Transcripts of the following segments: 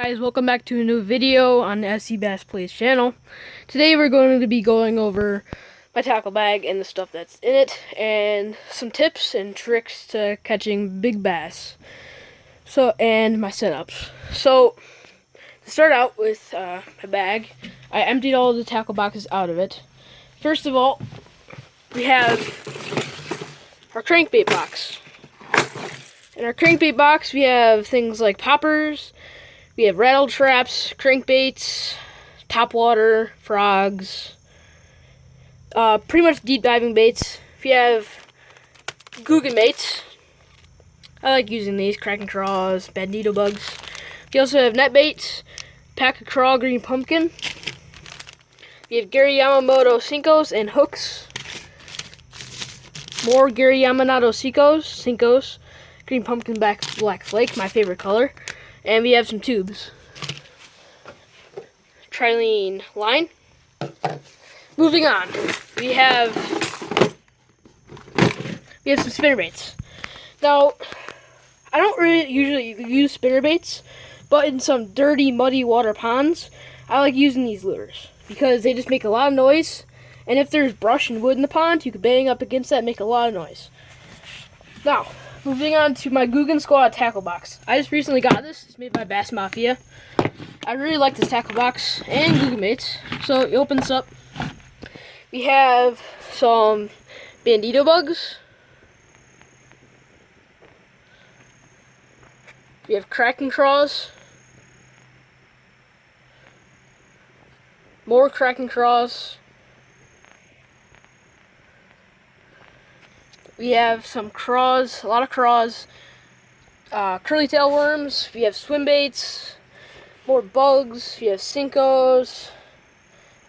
Guys, welcome back to a new video on the SC Bass Plays channel. Today we're going to be going over my tackle bag and the stuff that's in it, and some tips and tricks to catching big bass. And my setups. So, to start out with my bag, I emptied all the tackle boxes out of it. First of all, we have our crankbait box. In our crankbait box, we have things like poppers. We have rattle traps, crankbaits, topwater, frogs, pretty much deep diving baits. We have Googan baits. I like using these, Kraken craws, bandito bugs. We also have net baits, pack of craw green pumpkin. We have Gary Yamamoto Sinkos and hooks. More Gary Yamamoto Sinkos, green pumpkin black flake, my favorite color. And we have some tubes. Trilene line. Moving on, we have some spinnerbaits. Now, I don't really usually use spinnerbaits, but in some dirty, muddy water ponds, I like using these lures because they just make a lot of noise. And if there's brush and wood in the pond, you can bang up against that and make a lot of noise. Now, moving on to my Googan Squad tackle box. I just recently got this. It's made by Bass Mafia. I really like this tackle box and Googan baits. So it opens up. We have some bandito bugs. We have Kraken craws. More Kraken craws. We have some craws, a lot of craws, curly tail worms. We have swim baits, more bugs. We have Sinkos,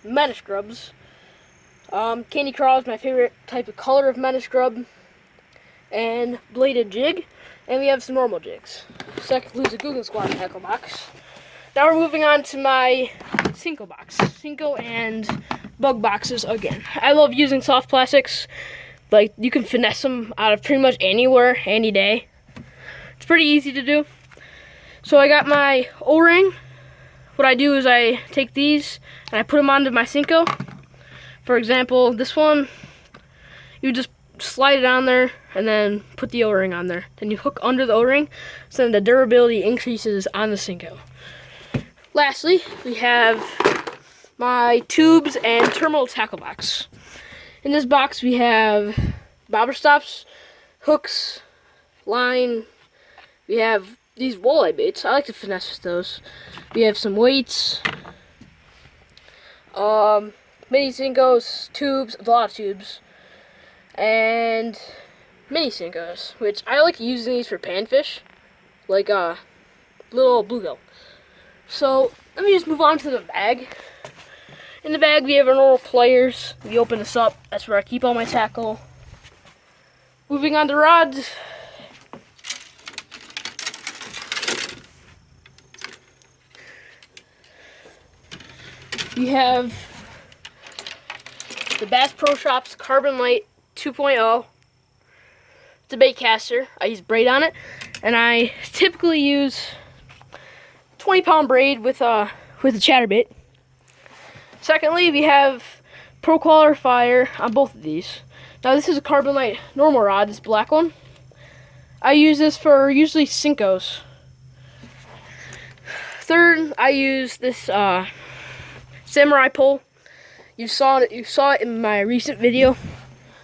menace grubs. Candy craws, my favorite type of color of menace grub, and bladed jig. And we have some normal jigs. So that concludes the Googan Squad tackle box. Now we're moving on to my Sinko box. Sinko and bug boxes again. I love using soft plastics. Like, you can finesse them out of pretty much anywhere, any day. It's pretty easy to do. So I got my O-ring. What I do is I take these and I put them onto my Sinko. For example, this one, you just slide it on there and then put the O-ring on there. Then you hook under the O-ring, so then the durability increases on the Sinko. Lastly, we have my tubes and terminal tackle box. In this box, we have bobber stops, hooks, line. We have these walleye baits. I like to finesse with those. We have some weights, mini Sinkos, tubes, a lot of tubes, and mini Sinkos, which I like using these for panfish, like little bluegill. So let me just move on to the bag. In the bag, we have our normal pliers. We open this up. That's where I keep all my tackle. Moving on to rods. We have the Bass Pro Shops Carbon Light 2.0. It's a bait caster. I use braid on it, and I typically use 20-pound braid with a chatterbait. Secondly, we have Pro Qualifier on both of these. Now, this is a Carbon Light normal rod, this black one. I use this for usually Sinkos. Third, I use this Samurai pole. You saw it in my recent video.